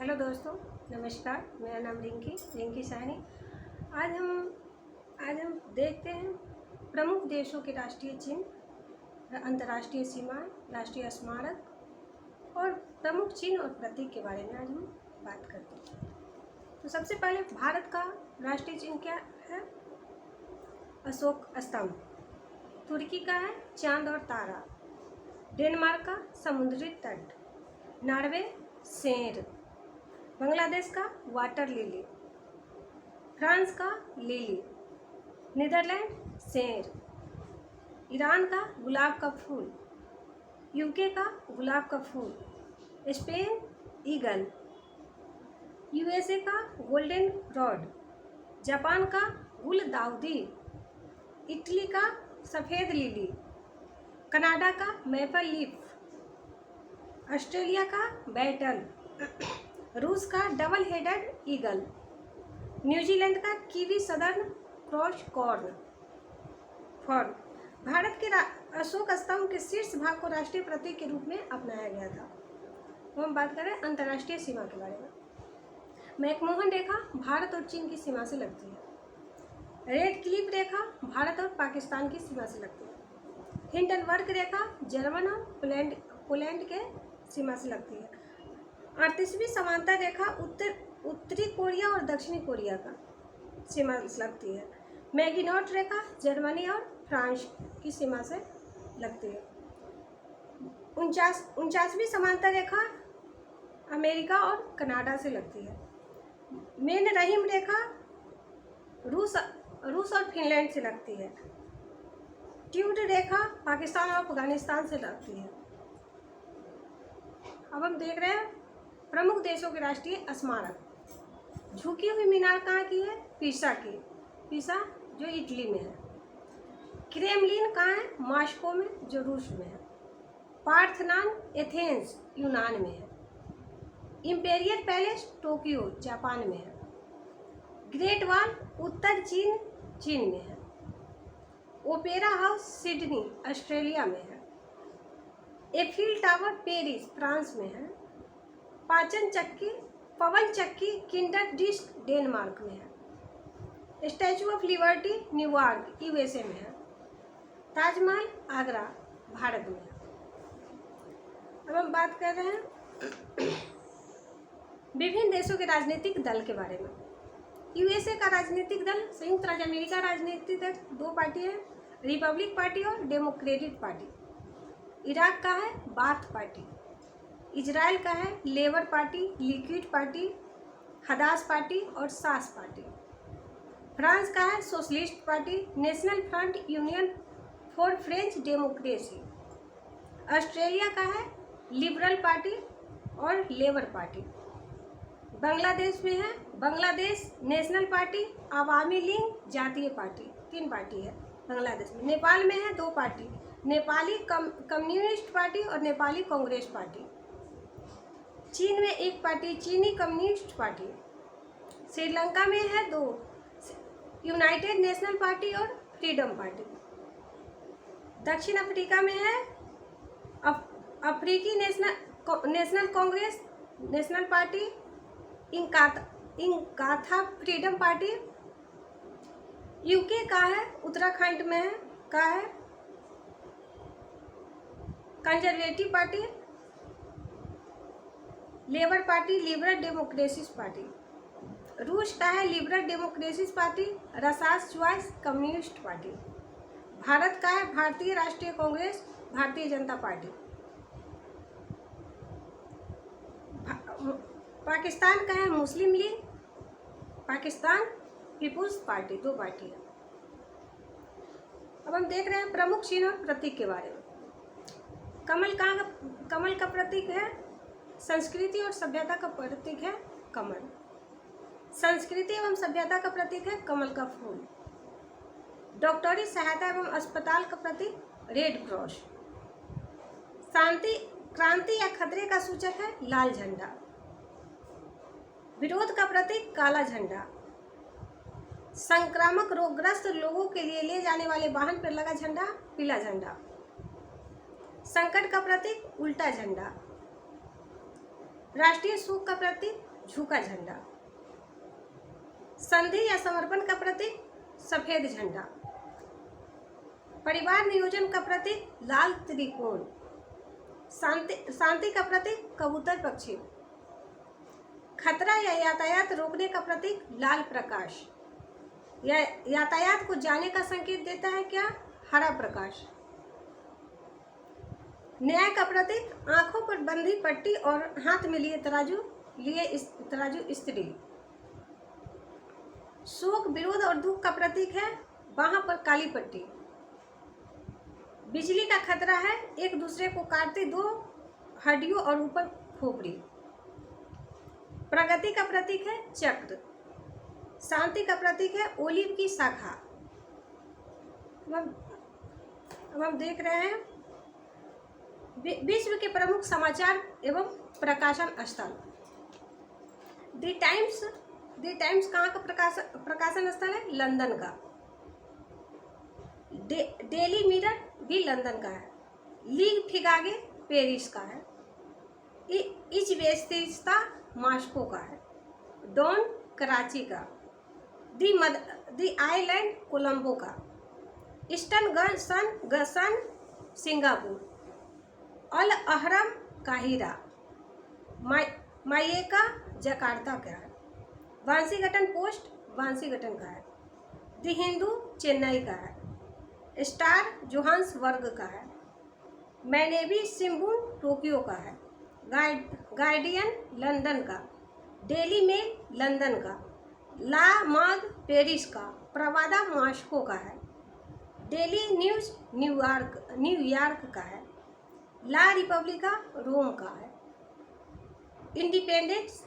Hello दोस्तों, नमस्कार। मेरा नाम रिंकी साहनी। आज हम देखते हैं प्रमुख देशों के राष्ट्रीय चिन्ह, अंतर्राष्ट्रीय सीमाएं, राष्ट्रीय स्मारक और प्रमुख चिन्ह और प्रतीक के बारे में आज हम बात करते हैं। तो सबसे पहले भारत का राष्ट्रीय चिन्ह क्या है? अशोक स्तंभ। तुर्की का है चांद और तारा। डेनमार्क का समुद्री तट। नॉर्वे शेर। बांग्लादेश का वाटर लिली। फ्रांस का लिली। नीदरलैंड शेर। ईरान का गुलाब का फूल। यूके का गुलाब का फूल। Spain eagle. यूएसए का गोल्डन रॉड। जापान का गुलदाउदी। इटली का सफ़ेद लिली। कनाडा का मैपल लीफ। ऑस्ट्रेलिया का बैटल। रूस का डबल हेडेड ईगल। न्यूजीलैंड का कीवी सदर्न क्रॉस कॉर्न फॉर्न। भारत के अशोक स्तंभ के शीर्ष भाग को राष्ट्रीय प्रतीक के रूप में अपनाया गया था। तो हम बात करें अंतर्राष्ट्रीय सीमा के बारे में। मैकमोहन रेखा भारत और चीन की सीमा से लगती है। रेड क्लिफ रेखा भारत और पाकिस्तान की सीमा से लगती है। हिंडनबर्ग रेखा जर्मन और पोलैंड के सीमा से लगती है। 38वीं समांतर रेखा उत्तरी कोरिया और दक्षिणी कोरिया का सीमा से लगती है। मैगिनॉट रेखा जर्मनी और फ्रांस की सीमा से लगती है। 49वीं समांतर रेखा अमेरिका और कनाडा से लगती है। मेन रहीम रेखा रूस और फिनलैंड से लगती है। ट्यूड रेखा पाकिस्तान और अफगानिस्तान से लगती है। अब हम देख रहे हैं प्रमुख देशों के राष्ट्रीय स्मारक। झुकी हुई मीनार कहाँ की है? पीसा की। पीसा जो इटली में है। क्रेमलिन कहाँ है? मॉस्को में जो रूस में है। पार्थनान एथेंस यूनान में है। इंपेरियल पैलेस टोक्यो जापान में है। ग्रेट वॉल उत्तर चीन में है। ओपेरा हाउस सिडनी ऑस्ट्रेलिया में है। एफिल टावर पेरिस फ्रांस में है। पवन चक्की किंडर डिस्क डेनमार्क में है। Statue of liberty New York USA में है। ताजमहल आगरा भारत में है। अब हम बात कर रहे हैं विभिन्न देशों के राजनीतिक दल के बारे में। यूएसए का राजनीतिक दल संयुक्त राज्य अमेरिका राजनीतिक दल दो पार्टी है, रिपब्लिक पार्टी और डेमोक्रेटिक पार्टी। इराक का है बाथ पार्टी। इजराइल का है labour party, liquid party, Hadash party और सास पार्टी। फ्रांस का है socialist party, national front union for French democracy. Australia का है लिबरल पार्टी और लेबर पार्टी। बांग्लादेश में है बांग्लादेश नेशनल पार्टी, अवामी लीग, जातीय पार्टी। 3 पार्टी है बांग्लादेश में। नेपाल में है 2 पार्टी, नेपाली कम्युनिस्ट पार्टी और नेपाली कांग्रेस पार्टी। चीन में 1 पार्टी, चीनी कम्युनिस्ट पार्टी। श्रीलंका में है 2, यूनाइटेड नेशनल पार्टी और फ्रीडम पार्टी। दक्षिण अफ्रीका में है अफ्रीकी National Congress National Party, Inkatha Freedom Party. UK का है उत्तराखंड में है Conservative Party. Labour Party Liberal Democrats Party. रूस का है Liberal Democrats Party, Russia's Choice Communist Party. Bharat का है भारतीय राष्ट्रीय कांग्रेस, भारतीय जनता पार्टी। पाकिस्तान का है Muslim League, Pakistan Peoples Party. 2 party है। अब हम देख रहे हैं प्रमुख चिन्ह और प्रतीक के बारे में। कमल का प्रतीक है। संस्कृति और सभ्यता का प्रतीक है कमल। संस्कृति एवं सभ्यता का प्रतीक है कमल का फूल। डॉक्टरी सहायता एवं अस्पताल का प्रतीक रेड क्रॉस। क्रांति या खतरे का सूचक है लाल झंडा। विरोध का प्रतीक काला झंडा। संक्रामक रोगग्रस्त लोगों के लिए ले जाने वाले वाहन पर लगा झंडा पीला झंडा। संकट का प्रतीक उल्टा झंडा। राष्ट्रीय शोक का प्रतीक झुका झंडा। संधि या समर्पण का प्रतीक सफेद झंडा। परिवार नियोजन का प्रतीक लाल त्रिकोण। शांति का प्रतीक कबूतर पक्षी। खतरा या यातायात रोकने का प्रतीक लाल प्रकाश। यातायात को जाने का संकेत देता है क्या? हरा प्रकाश। न्याय का प्रतीक आंखों पर बंधी पट्टी और हाथ में लिए तराजू स्त्री। शोक, विरोध और दुख का प्रतीक है बाहों पर काली पट्टी। बिजली का खतरा है एक दूसरे को काटते दो हड्डियों और ऊपर खोपड़ी। प्रगति का प्रतीक है चक्र। शांति का प्रतीक है ओलिव की शाखा। अब हम देख रहे हैं विश्व के प्रमुख समाचार एवं प्रकाशन स्थल। द टाइम्स कहाँ का प्रकाशन स्थल है? लंदन का। डेली मिरर भी लंदन का है। लीग फिगागे पेरिस का है। इजबेस्तिस्ता मॉस्को का है। डॉन कराची का। दी आइलैंड कोलंबो का। ईस्टर्न सन सिंगापुर। अल अहरम काहिरा। मायेका जकार्ता का है। वाशिंगटन पोस्ट वाशिंगटन का है। द हिंदू चेन्नई का है। स्टार जोहान्सबर्ग का है। मैनेबी शिंबुन टोक्यो का है। गार्डियन लंदन का। डेली मेल लंदन का। ला मॉग पेरिस का। प्रवादा मॉस्को का है। डेली न्यूज़ न्यूयॉर्क का है। ला रिपब्लिका रोम का है। इंडिपेंडेंस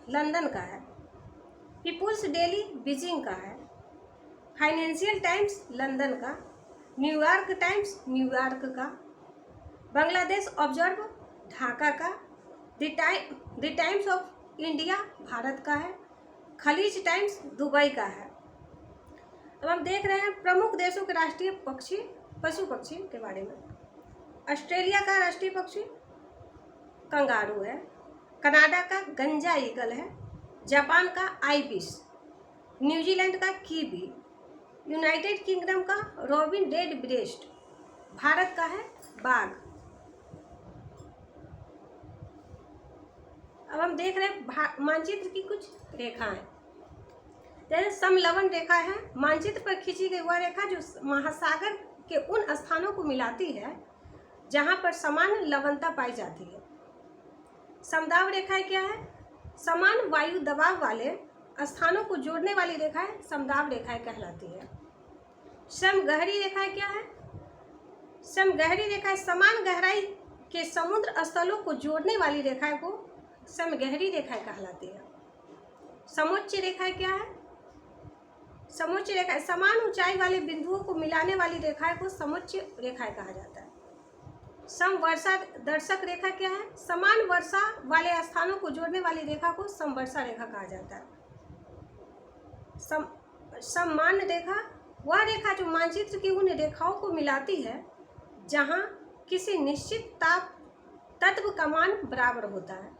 लंदन का है। पीपुल्स डेली बीजिंग का है। फाइनेंशियल टाइम्स लंदन का। न्यूयॉर्क टाइम्स न्यूयॉर्क का। बांग्लादेश ऑब्जर्व ढाका का। The times of India Bharat का है। खलीज टाइम्स दुबई का है। अब हम देख रहे हैं प्रमुख देशों के राष्ट्रीय पशु पक्षी के बारे में। ऑस्ट्रेलिया का राष्ट्रीय पक्षी कंगारू है। कनाडा का गंजा ईगल है। जापान का आइबिस। न्यूजीलैंड का कीवी। यूनाइटेड किंगडम का रॉबिन रेड ब्रेस्ट। भारत का है बाघ। अब हम देख रहे हैं मानचित्र की कुछ रेखाएं। जैसे समलवन रेखा है, मानचित्र पर खींची गई वह रेखा जो महासागर के उन स्थानों को मिलाती है जहां पर समान लवणता पाई जाती है। समदाब रेखाएं क्या है? समान वायु दबाव वाले स्थानों को जोड़ने वाली रेखाएं समदाब रेखाएं कहलाती है। समगहरी रेखाएं क्या है? समगहरी रेखाएं समान गहराई के समुद्र स्थलों को जोड़ने वाली रेखाएं को समगहरी रेखाएं कहलाती है। समोच्च रेखाएं क्या है? समोच्च रेखाएं समान ऊंचाई वाले बिंदुओं को मिलाने वाली रेखाएं को समोच्च रेखाएं कहा जाता है। समवर्षा दर्शक रेखा क्या है? समान वर्षा वाले स्थानों को जोड़ने वाली रेखा को समवर्षा रेखा कहा जाता है। सम्मान रेखा वह रेखा जो मानचित्र की उन रेखाओं को मिलाती है जहां किसी निश्चित ताप तत्व का मान बराबर होता है,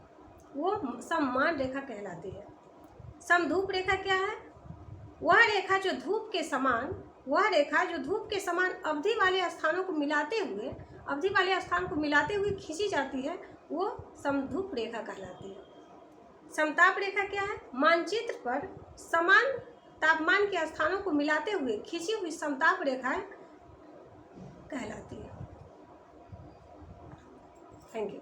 वो सम्मान रेखा कहलाती है। समधूप रेखा क्या है? वह रेखा जो धूप के समान अवधि वाले स्थानों को मिलाते हुए खींची जाती है, वो समधूप रेखा कहलाती है। समताप रेखा क्या है? मानचित्र पर समान तापमान के स्थानों को मिलाते हुए खींची हुई समताप रेखाएं कहलाती है। Thank you.